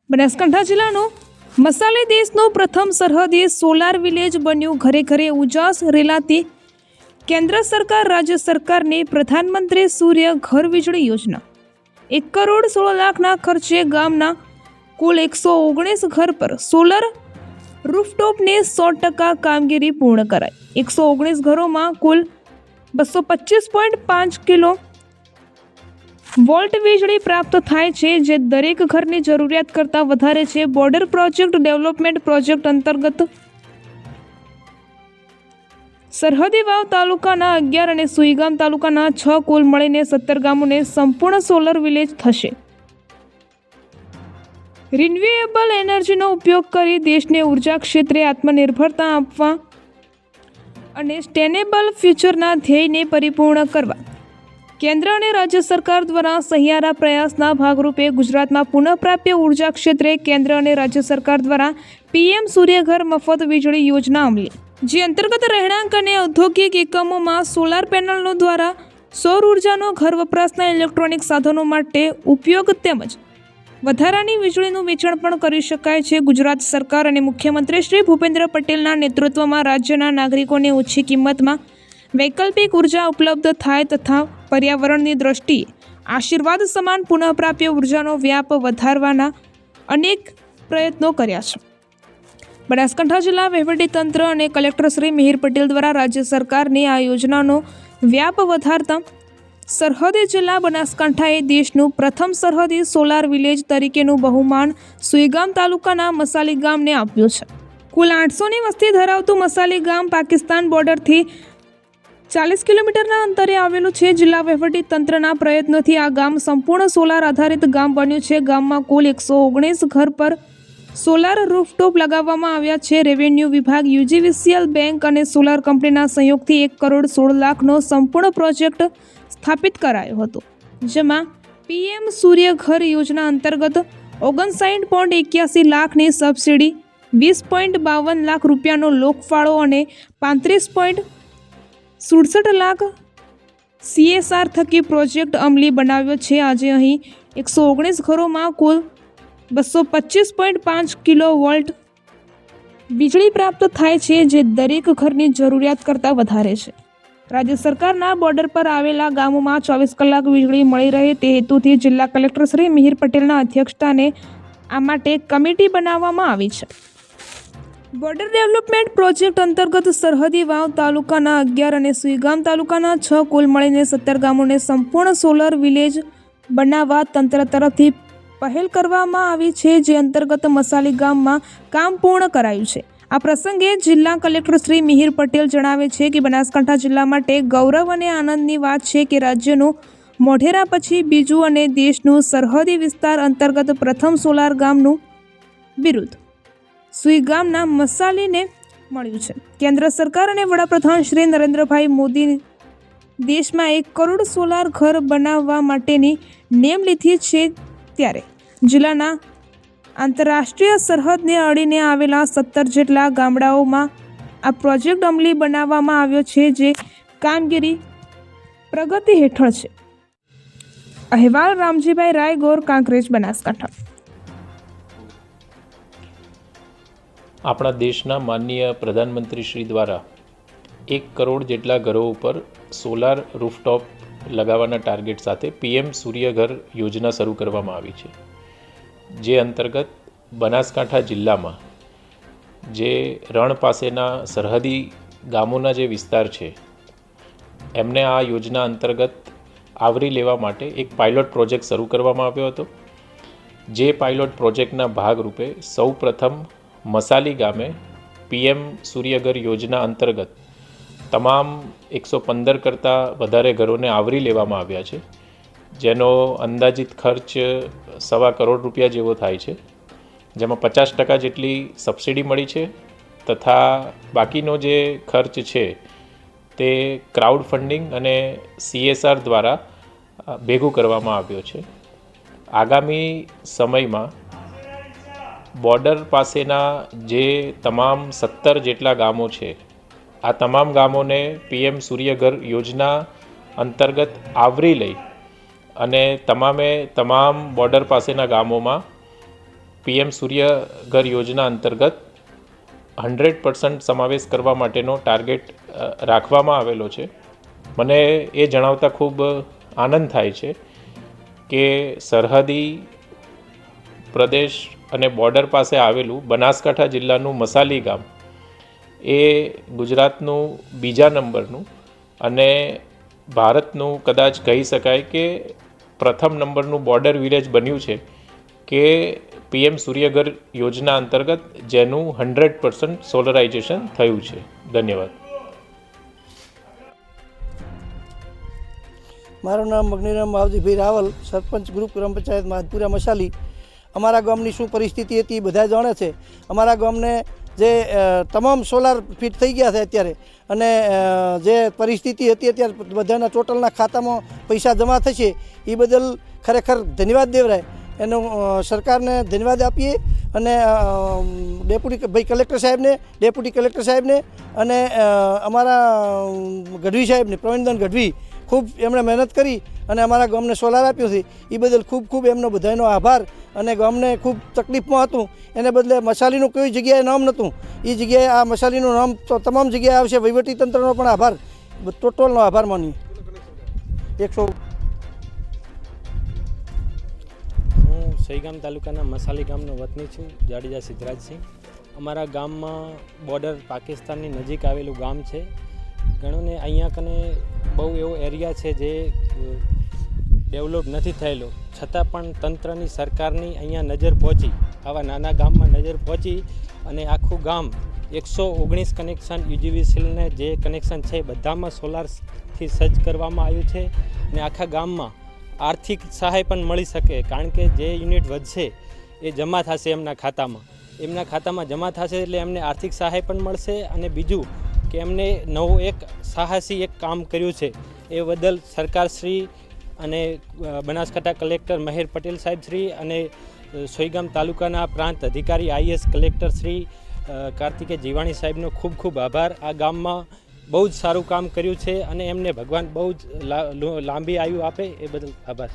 બનાસકાંઠા જિલ્લાનો મસાલે દેશનો પ્રથમ સરહદી સોલાર વિલેજ બન્યું। ઘરે ઘરે ઉજાસ રેલાતી કેન્દ્ર સરકાર રાજ્ય સરકારની પ્રધાનમંત્રી સૂર્ય ઘર વીજળી યોજના। 1,16,00,000ના ખર્ચે ગામના કુલ 119 ઘર પર સોલર રૂફટોપની 100% કામગીરી પૂર્ણ કરાઈ। 119 ઘરોમાં કુલ 225.5 કિલો વોલ્ટ વીજળી પ્રાપ્ત થાય છે, જે દરેક ઘરની જરૂરિયાત કરતાં વધારે છે। બોર્ડર પ્રોજેક્ટ ડેવલપમેન્ટ પ્રોજેક્ટ અંતર્ગત સરહદી વાવ તાલુકાના 11 અને સુઈગામ તાલુકાના 6 કુલ મળીને 17 ગામોને સંપૂર્ણ સોલર વિલેજ થશે। રિન્યુએબલ એનર્જીનો ઉપયોગ કરી દેશને ઉર્જા ક્ષેત્રે આત્મનિર્ભરતા આપવા અને સસ્ટેનેબલ ફ્યુચરના ધ્યેયને પરિપૂર્ણ કરવા કેન્દ્ર અને રાજ્ય સરકાર દ્વારા સહિયારા પ્રયાસના ભાગરૂપે ગુજરાતમાં પુનઃપ્રાપ્ય ઉર્જા ક્ષેત્રે કેન્દ્ર અને રાજ્ય સરકાર દ્વારા પીએમ સૂર્યઘર મફત વીજળી યોજના અમલી, જે અંતર્ગત રહેણાંક અને ઔદ્યોગિક એકમોમાં સોલાર પેનલો દ્વારા સૌર ઉર્જાનો ઘર વપરાશના ઇલેક્ટ્રોનિક સાધનો માટે ઉપયોગ તેમજ વધારાની વીજળીનું વેચાણ પણ કરી શકાય છે। ગુજરાત સરકાર અને મુખ્યમંત્રી શ્રી ભૂપેન્દ્ર પટેલના નેતૃત્વમાં રાજ્યના નાગરિકોને ઓછી કિંમતમાં વૈકલ્પિક ઉર્જા ઉપલબ્ધ થાય તથા પર્યાવરણની દ્રષ્ટિએ આશીર્વાદ સમાન પુનઃપ્રાપ્ય ઉર્જાનો વ્યાપ વધારવાના અનેક પ્રયત્નો કર્યા છે। બનાસકાંઠા જિલ્લા વહીવટીતંત્ર અને કલેક્ટર શ્રી મિહિર પટેલ દ્વારા રાજ્ય સરકારની આ યોજનાનો વ્યાપ વધારતા સરહદી જિલ્લા બનાસકાંઠાએ દેશનું પ્રથમ સરહદી સોલાર વિલેજ તરીકેનું બહુમાન સુઈગામ તાલુકાના મસાલી ગામને આપ્યું છે। કુલ 800ની વસ્તી ધરાવતું મસાલી ગામ પાકિસ્તાન બોર્ડરથી 40 કિલોમીટરના અંતરે આવેલું છે। જિલ્લા વહીવટી તંત્રના પ્રયત્નોથી આ ગામ સંપૂર્ણ સોલાર આધારિત ગામ બન્યું છે। ગામમાં કુલ 119 ઘર પર સોલાર રૂફટોપ લગાવવામાં આવ્યા છે। રેવન્યુ વિભાગ, યુજીવીસીએલ બેંક અને સોલાર કંપનીના સહયોગથી 1,16,00,000નો સંપૂર્ણ પ્રોજેક્ટ સ્થાપિત કરાયો હતો, જેમાં પીએમ સૂર્ય ઘર યોજના અંતર્ગત 59.81 લાખની સબસિડી, 20.52 લાખ રૂપિયાનો લોકફાળો અને 35.67 લાખ CSR થકી પ્રોજેક્ટ અમલી બનાવ્યો છે। આજે અહીં 119 ઘરોમાં કુલ 225.5 કિલો વોલ્ટ વીજળી પ્રાપ્ત થાય છે, જે દરેક ઘરની જરૂરિયાત કરતાં વધારે છે। રાજ્ય સરકારના બોર્ડર પર આવેલા ગામોમાં 24 કલાક વીજળી મળી રહે તે હેતુથી જિલ્લા કલેક્ટર શ્રી મિહિર પટેલના અધ્યક્ષસ્થાને આ માટે કમિટી બનાવવામાં આવી છે। બોર્ડર ડેવલપમેન્ટ પ્રોજેક્ટ અંતર્ગત સરહદી વાવ તાલુકાના 11 અને સુઈગામ તાલુકાના 6 કુલ મળીને 17 ગામોને સંપૂર્ણ સોલર વિલેજ બનાવવા તંત્ર તરફથી પહેલ કરવામાં આવી છે, જે અંતર્ગત મસાલી ગામમાં કામ પૂર્ણ કરાયું છે। આ પ્રસંગે જિલ્લા કલેક્ટર શ્રી મિહિર પટેલ જણાવે છે કે બનાસકાંઠા જિલ્લા માટે ગૌરવ અને આનંદની વાત છે કે રાજ્યનું મોઢેરા પછી બીજું અને દેશનું સરહદી વિસ્તાર અંતર્ગત પ્રથમ સોલાર ગામનું બિરુદ સુઈગામના મસાલીને મળ્યું છે। કેન્દ્ર સરકાર અને વડાપ્રધાન શ્રી નરેન્દ્રભાઈ મોદી દેશમાં 1 કરોડ સોલાર ઘર બનાવવા માટેની નેમ લીધી છે, ત્યારે જિલ્લાના આંતરરાષ્ટ્રીય સરહદને અડીને આવેલા 17 જેટલા ગામડાઓમાં આ પ્રોજેક્ટ અમલી બનાવવામાં આવ્યો છે, જે કામગીરી પ્રગતિ હેઠળ છે। અહેવાલ રામજીભાઈ રાયગોર, કાંકરેજ, બનાસકાંઠા। આપણા દેશના માનનીય પ્રધાનમંત્રી શ્રી દ્વારા 1 કરોડ જેટલા ઘરો ઉપર સોલાર રૂફટોપ લગાવવાના ટાર્ગેટ સાથે પીએમ સૂર્યઘર યોજના શરૂ કરવામાં આવી છે, જે અંતર્ગત બનાસકાંઠા જિલ્લામાં જે રણ પાસેના સરહદી ગામોના જે વિસ્તાર છે એમને આ યોજના અંતર્ગત આવરી લેવા માટે એક પાયલોટ પ્રોજેક્ટ શરૂ કરવામાં આવ્યો હતો। જે પાયલોટ પ્રોજેક્ટના ભાગરૂપે સૌ પ્રથમ મસાલી ગામે પીએમ સૂર્યઘર યોજના અંતર્ગત તમામ 115 કરતાં વધારે ઘરોને આવરી લેવામાં આવ્યા છે, જેનો અંદાજિત ખર્ચ ₹1.25 કરોડ જેવો થાય છે, જેમાં 50% જેટલી સબસિડી મળી છે તથા બાકીનો જે ખર્ચ છે તે ક્રાઉડ ફંડિંગ અને CSR દ્વારા ભેગું કરવામાં આવ્યો છે। આગામી સમયમાં બોર્ડર પાસેના જે તમામ 17 જેટલા ગામો છે આ તમામ ગામોને પીએમ સૂર્યઘર યોજના અંતર્ગત આવરી લઈ અને તમામ બોર્ડર પાસેના ગામોમાં પીએમ સૂર્યઘર યોજના અંતર્ગત 100% સમાવેશ કરવા માટેનો ટાર્ગેટ રાખવામાં આવેલો છે. મને એ જણાવતા ખૂબ આનંદ થાય છે કે સરહદી પ્રદેશ અને બોર્ડર પાસે આવેલું બનાસકાંઠા જિલ્લાનું મસાલી ગામ એ ગુજરાતનું બીજા નંબરનું અને ભારતનું કદાચ કહી શકાય કે પ્રથમ નંબરનું બોર્ડર વિલેજ બન્યું છે કે પીએમ સૂર્યઘર યોજના અંતર્ગત જેનું 100% સોલરાઇઝેશન થયું છે. ધન્યવાદ. મારું નામ મગનીરામ માવજીભાઈ રાવલ, સરપંચ ગ્રુપ ગ્રામ પંચાયત માધપુરા મસાલી. અમારા ગામની શું પરિસ્થિતિ હતી બધા જાણે છે. અમારા ગામને જે તમામ સોલાર ફિટ થઈ ગયા છે અત્યારે, અને જે પરિસ્થિતિ હતી અત્યારે બધાના ટોટલના ખાતામાં પૈસા જમા થશે એ બદલ ખરેખર ધન્યવાદ દેવરાય. એનો સરકારને ધન્યવાદ આપીએ અને કલેક્ટર સાહેબને અને અમારા ગઢવી સાહેબને, પ્રવીણદાન ગઢવી, ખૂબ એમણે મહેનત કરી અને અમારા ગામને સોલાર આપ્યો છે. એ બદલ ખૂબ એમનો બધાનો આભાર. અને ગામને ખૂબ તકલીફમાં હતું એને બદલે મસાલીનું કોઈ જગ્યાએ નામ નહોતું, એ જગ્યાએ આ મસાલીનું નામ તો તમામ જગ્યાએ આવશે. વહીવટીતંત્રનો પણ આભાર, ટોટલનો આભાર માનીએ. 100. હું સોઈગામ તાલુકાના મસાલી ગામનો વતની છું, જાડેજા સિદ્ધરાજસિંહ. અમારા ગામમાં બોર્ડર પાકિસ્તાનની નજીક આવેલું ગામ છે. ઘણોને અહીંયા કને બહુ એવો એરિયા છે જે ડેવલપ નથી થયેલો, છતાં પણ તંત્રની, સરકારની અહીંયા નજર પહોંચી, આવા નાના ગામમાં નજર પહોંચી અને આખું ગામ 119 કનેક્શન યુજીવીસીએલને જે કનેક્શન છે બધામાં સોલારથી સજ્જ કરવામાં આવ્યું છે. અને આખા ગામમાં આર્થિક સહાય પણ મળી શકે, કારણ કે જે યુનિટ વધશે એ જમા થશે એમના ખાતામાં જમા થશે એટલે એમને આર્થિક સહાય પણ મળશે. અને બીજું કે એમને નવું એક સાહસી એક કામ કર્યું છે એ બદલ સરકારશ્રી અને બનાસકાંઠા કલેક્ટર મહેર પટેલ સાહેબ શ્રી અને સોઈગામ તાલુકાના પ્રાંત અધિકારી IAS કલેક્ટર શ્રી કાર્તિકે જીવાણી સાહેબનો ખૂબ ખૂબ આભાર. આ ગામમાં બહુ જ સારું કામ કર્યું છે અને એમને ભગવાન બહુ જ લાંબી આયુ આપે એ બદલ આભાર.